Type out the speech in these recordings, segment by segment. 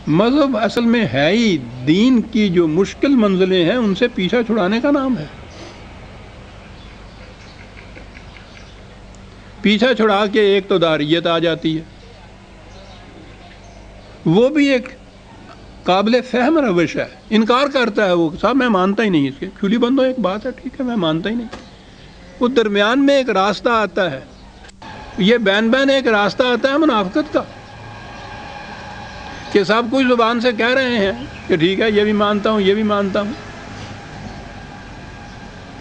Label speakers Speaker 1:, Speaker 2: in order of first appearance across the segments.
Speaker 1: مذہب اصل میں ہے ہی دین کی جو مشکل منزلیں ہیں ان سے پیچھا چھڑانے کا نام ہے. پیچھا چھڑا کے ایک تو داریت آ جاتی ہے، وہ بھی ایک قابل فہم روش ہے. انکار کرتا ہے وہ، صاحب میں مانتا ہی نہیں اس کے. کھلی بندو ایک بات ہے، ٹھیک ہے میں مانتا ہی نہیں. وہ درمیان میں ایک راستہ آتا ہے، یہ بین بین ایک راستہ آتا ہے منافقت کا، کہ سب کچھ زبان سے کہہ رہے ہیں کہ ٹھیک ہے یہ بھی مانتا ہوں یہ بھی مانتا ہوں،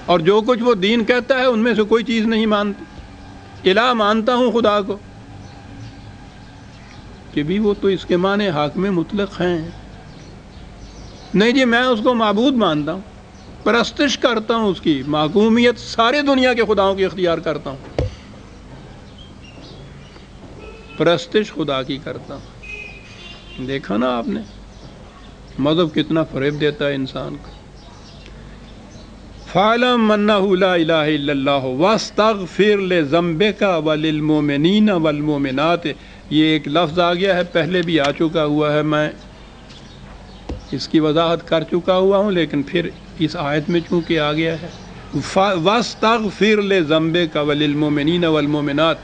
Speaker 1: اور جو کچھ وہ دین کہتا ہے ان میں سے کوئی چیز نہیں مانتا. الہ مانتا ہوں خدا کو، کہ بھی وہ تو اس کے معنی حاکم مطلق ہیں. نہیں جی میں اس کو معبود مانتا ہوں، پرستش کرتا ہوں، اس کی محکومیت ساری دنیا کے خداؤں کی اختیار کرتا ہوں، پرستش خدا کی کرتا ہوں. دیکھا نا آپ نے مذہب کتنا فریب دیتا ہے انسان کو. فَاعْلَمْ أَنَّهُ لَا إِلَهَ إِلَّا اللَّهُ وَاسْتَغْفِرْ لِذَنبِكَ وَلِلْمُؤْمِنِينَ وَالْمُؤْمِنَاتِ. یہ ایک لفظ آ گیا ہے، پہلے بھی آ چکا ہوا ہے، میں اس کی وضاحت کر چکا ہوا ہوں، لیکن پھر اس آیت میں چونکہ آ گیا ہے وَاسْتَغْفِرْ لِذَنبِكَ وَلِلْمُؤْمِنِينَ وَالْمُؤْمِنَاتِ.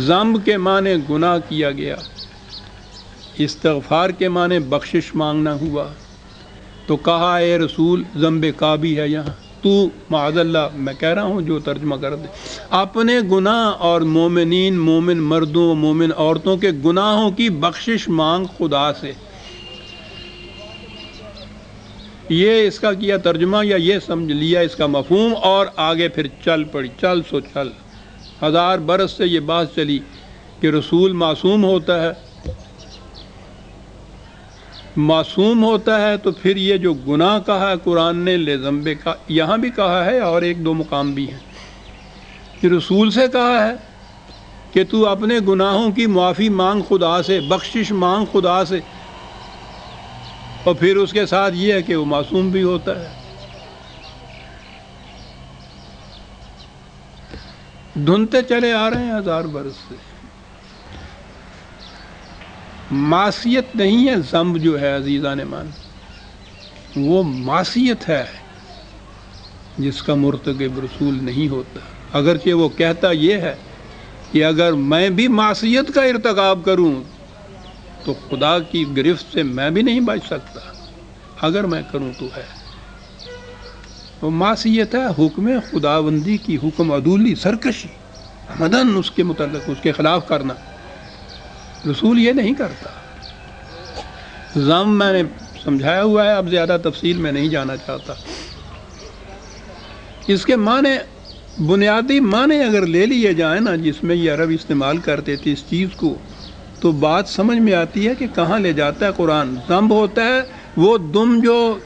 Speaker 1: ذنب کے معنی گناہ کیا گیا، استغفار کے معنی بخشش مانگنا ہوا. تو کہا اے رسول ذنب کا بھی ہے یہاں، تو معاذ اللہ میں کہہ رہا ہوں جو ترجمہ کر دے، اپنے گناہ اور مومنین مومن مردوں مومن عورتوں کے گناہوں کی بخشش مانگ خدا سے. یہ اس کا کیا ترجمہ یا یہ سمجھ لیا اس کا مفہوم، اور آگے پھر چل پڑی. چل سو چل، 1000 برس سے یہ بات چلی کہ رسول معصوم ہوتا ہے، معصوم ہوتا ہے تو پھر یہ جو گناہ کہا ہے قرآن نے لذنب کا، یہاں بھی کہا ہے اور ایک دو مقام بھی ہیں کہ رسول سے کہا ہے کہ تو اپنے گناہوں کی معافی مانگ خدا سے، بخشش مانگ خدا سے، اور پھر اس کے ساتھ یہ ہے کہ وہ معصوم بھی ہوتا ہے. دھنتے چلے آ رہے ہیں 1000 برس سے. معصیت نہیں ہے ذنب جو ہے عزیزان مان، وہ معصیت ہے جس کا مرتکب رسول نہیں ہوتا. اگرچہ وہ کہتا یہ ہے کہ اگر میں بھی معصیت کا ارتکاب کروں تو خدا کی گرفت سے میں بھی نہیں بچ سکتا، اگر میں کروں تو ہے. وہ معصیت ہے حکم خداوندی کی، حکم عدولی، سرکشی، مدن اس کے متعلق اس کے خلاف کرنا. رسول یہ نہیں کرتا. ذم میں نے سمجھایا ہوا ہے، اب زیادہ تفصیل میں نہیں جانا چاہتا. اس کے معنی بنیادی معنی اگر لے لیے جائیں نا، جس میں یہ عرب استعمال کرتے تھے اس چیز کو، تو بات سمجھ میں آتی ہے کہ کہاں لے جاتا ہے قرآن. ذنب ہوتا ہے وہ دم جو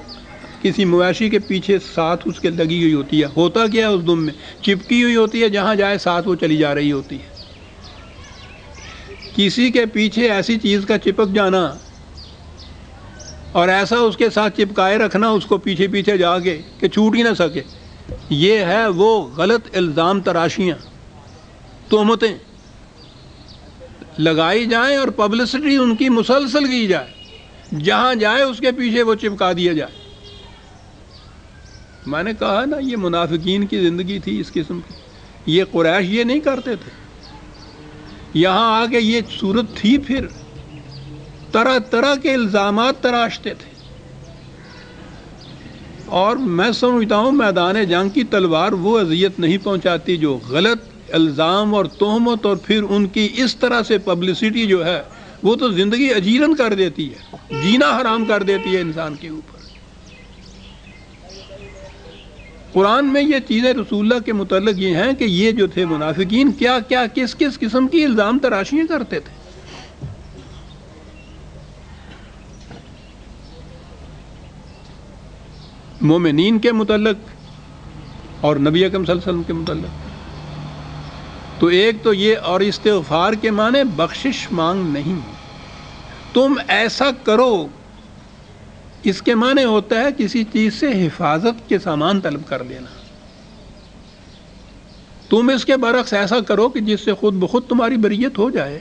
Speaker 1: کسی مویشی کے پیچھے ساتھ اس کے لگی ہوئی ہوتی ہے. ہوتا کیا ہے اس دم میں؟ چپکی ہوئی ہوتی ہے، جہاں جائے ساتھ وہ چلی جا رہی ہوتی ہے. کسی کے پیچھے ایسی چیز کا چپک جانا اور ایسا اس کے ساتھ چپکائے رکھنا اس کو پیچھے پیچھے جا کے کہ چھوٹ ہی نہ سکے، یہ ہے وہ غلط الزام تراشیاں، تہمتیں لگائی جائیں اور پبلسٹی ان کی مسلسل کی جائے، جہاں جائے اس کے پیچھے وہ چپکا دیا جائے. میں نے کہا نا یہ منافقین کی زندگی تھی اس قسم کی. یہ قریش یہ نہیں کرتے تھے، یہاں آ کے یہ صورت تھی، پھر طرح طرح کے الزامات تراشتے تھے. اور میں سمجھتا ہوں میدان جنگ کی تلوار وہ اذیت نہیں پہنچاتی جو غلط الزام اور تہمت، اور پھر ان کی اس طرح سے پبلسٹی جو ہے وہ تو زندگی اجیرن کر دیتی ہے، جینا حرام کر دیتی ہے انسان کے اوپر. قرآن میں یہ چیزیں رسول اللہ کے متعلق یہ ہیں کہ یہ جو تھے منافقین کیا کیا کس کس قسم کی الزام تراشیاں کرتے تھے. مومنین کے متعلق اور نبی اکرم صلی اللہ علیہ وسلم کے متعلق. تو ایک تو یہ، اور استغفار کے معنی بخشش مانگ نہیں. تم ایسا کرو، اس کے معنی ہوتا ہے کسی چیز سے حفاظت کے سامان طلب کر لینا. تم اس کے برعکس ایسا کرو کہ جس سے خود بخود تمہاری بریت ہو جائے.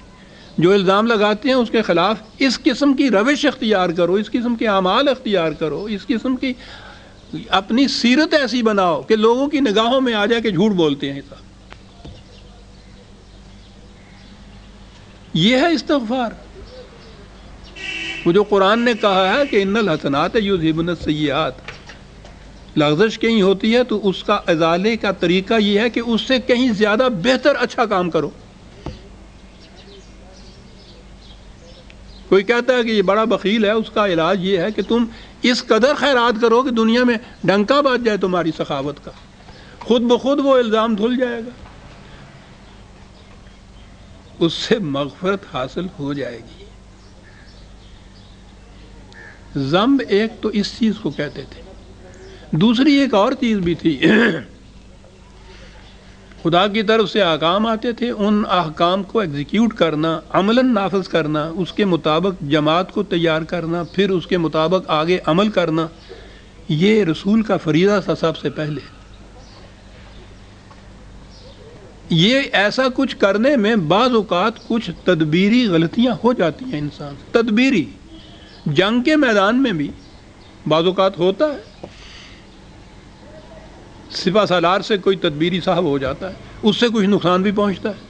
Speaker 1: جو الزام لگاتے ہیں اس کے خلاف اس قسم کی روش اختیار کرو، اس قسم کے اعمال اختیار کرو، اس قسم کی اپنی سیرت ایسی بناؤ کہ لوگوں کی نگاہوں میں آ جائے کہ جھوٹ بولتے ہیں صاحب۔ یہ ہے استغفار، وہ جو قرآن نے کہا ہے کہ ان الحسنات یذہبن السیئات، لغزش کہیں ہوتی ہے تو اس کا ازالے کا طریقہ یہ ہے کہ اس سے کہیں زیادہ بہتر اچھا کام کرو۔ کوئی کہتا ہے کہ یہ بڑا بخیل ہے، اس کا علاج یہ ہے کہ تم اس قدر خیرات کرو کہ دنیا میں ڈنکا بج جائے تمہاری سخاوت کا، خود بخود وہ الزام دھل جائے گا، اس سے مغفرت حاصل ہو جائے گی۔ ذنب ایک تو اس چیز کو کہتے تھے، دوسری ایک اور چیز بھی تھی، خدا کی طرف سے احکام آتے تھے، ان احکام کو ایگزیکیوٹ کرنا، عملاً نافذ کرنا، اس کے مطابق جماعت کو تیار کرنا، پھر اس کے مطابق آگے عمل کرنا، یہ رسول کا فریضہ تھا سب سے پہلے۔ یہ ایسا کچھ کرنے میں بعض اوقات کچھ تدبیری غلطیاں ہو جاتی ہیں انسان سے، تدبیری، جنگ کے میدان میں بھی بعض اوقات ہوتا ہے، سپہ سالار سے کوئی تدبیری صاحب ہو جاتا ہے، اس سے کچھ نقصان بھی پہنچتا ہے،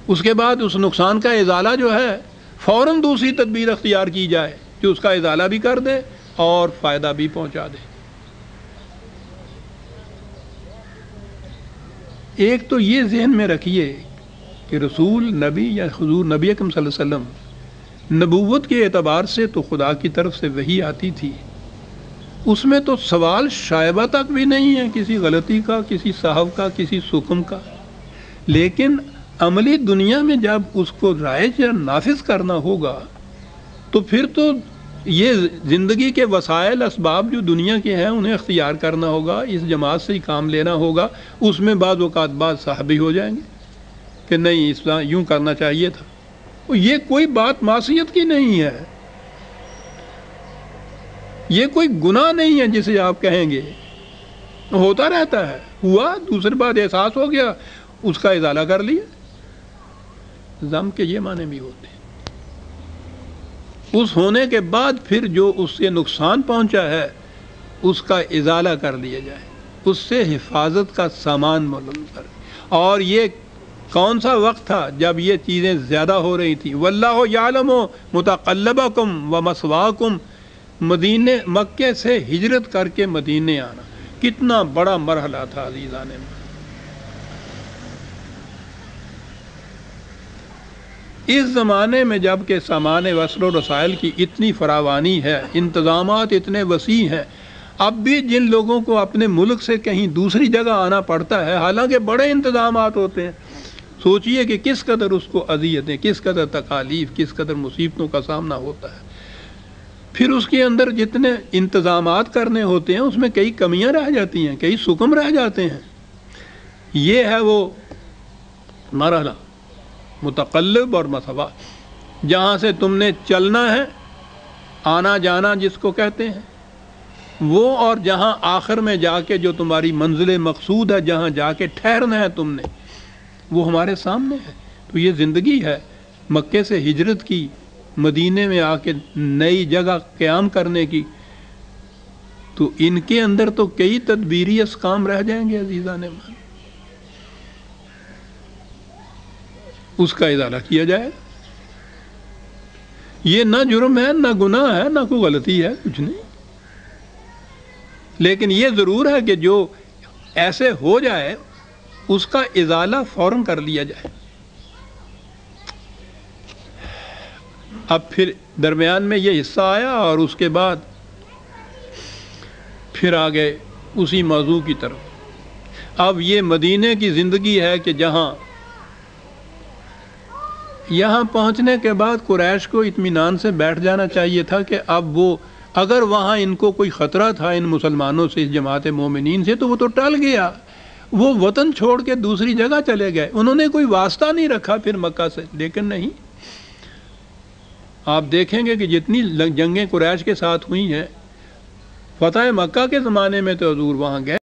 Speaker 1: اس کے بعد اس نقصان کا ازالہ جو ہے فوراً دوسری تدبیر اختیار کی جائے کہ اس کا ازالہ بھی کر دے اور فائدہ بھی پہنچا دے۔ ایک تو یہ ذہن میں رکھیے کہ رسول نبی یا حضور نبی اکرم صلی اللہ علیہ وسلم نبوت کے اعتبار سے تو خدا کی طرف سے وحی آتی تھی، اس میں تو سوال شائبہ تک بھی نہیں ہے کسی غلطی کا، کسی صاحب کا، کسی سکم کا، لیکن عملی دنیا میں جب اس کو رائج یا نافذ کرنا ہوگا تو پھر تو یہ زندگی کے وسائل اسباب جو دنیا کے ہیں انہیں اختیار کرنا ہوگا، اس جماعت سے ہی کام لینا ہوگا۔ اس میں بعض اوقات بعض صحابی ہو جائیں گے کہ نہیں اس طرح یوں کرنا چاہیے تھا، یہ کوئی بات معصیت کی نہیں ہے، یہ کوئی گناہ نہیں ہے جسے آپ کہیں گے، ہوتا رہتا ہے، ہوا دوسری بات احساس ہو گیا، اس کا ازالہ کر لیا۔ ذنب کے یہ معنی بھی ہوتے ہیں، اس ہونے کے بعد پھر جو اس سے نقصان پہنچا ہے اس کا ازالہ کر لیا جائے، اس سے حفاظت کا سامان معلوم کر۔ اور یہ کون سا وقت تھا جب یہ چیزیں زیادہ ہو رہی تھیں؟ واللہ یعلم متقلبکم ومثواکم، مدینے مکے سے ہجرت کر کے مدینے آنا کتنا بڑا مرحلہ تھا عزیزان میں۔ اس زمانے میں جب کہ سامان وسائل و رسائل کی اتنی فراوانی ہے، انتظامات اتنے وسیع ہیں، اب بھی جن لوگوں کو اپنے ملک سے کہیں دوسری جگہ آنا پڑتا ہے، حالانکہ بڑے انتظامات ہوتے ہیں، سوچئے کہ کس قدر اس کو اذیتیں، کس قدر تکالیف، کس قدر مصیبتوں کا سامنا ہوتا ہے۔ پھر اس کے اندر جتنے انتظامات کرنے ہوتے ہیں اس میں کئی کمیاں رہ جاتی ہیں، کئی سکم رہ جاتے ہیں۔ یہ ہے وہ مرحلہ متقلب اور مثوا، جہاں سے تم نے چلنا ہے، آنا جانا جس کو کہتے ہیں وہ، اور جہاں آخر میں جا کے جو تمہاری منزل مقصود ہے، جہاں جا کے ٹھہرنا ہے تم نے، وہ ہمارے سامنے ہے۔ تو یہ زندگی ہے مکے سے ہجرت کی، مدینے میں آ کے نئی جگہ قیام کرنے کی، تو ان کے اندر تو کئی تدبیری اسکام رہ جائیں گے عزیزان من، اس کا ازالہ کیا جائے۔ یہ نہ جرم ہے، نہ گناہ ہے، نہ کوئی غلطی ہے، کچھ نہیں، لیکن یہ ضرور ہے کہ جو ایسے ہو جائے اس کا ازالہ فوراً کر لیا جائے۔ اب پھر درمیان میں یہ حصہ آیا اور اس کے بعد پھر آگئے اسی موضوع کی طرف۔ اب یہ مدینے کی زندگی ہے کہ جہاں یہاں پہنچنے کے بعد قریش کو اطمینان سے بیٹھ جانا چاہیے تھا کہ اب وہ اگر وہاں ان کو کوئی خطرہ تھا ان مسلمانوں سے، اس جماعت مومنین سے، تو وہ تو ٹل گیا، وہ وطن چھوڑ کے دوسری جگہ چلے گئے، انہوں نے کوئی واسطہ نہیں رکھا پھر مکہ سے۔ لیکن نہیں، آپ دیکھیں گے کہ جتنی جنگیں قریش کے ساتھ ہوئی ہیں، فتح مکہ کے زمانے میں تو حضور وہاں گئے۔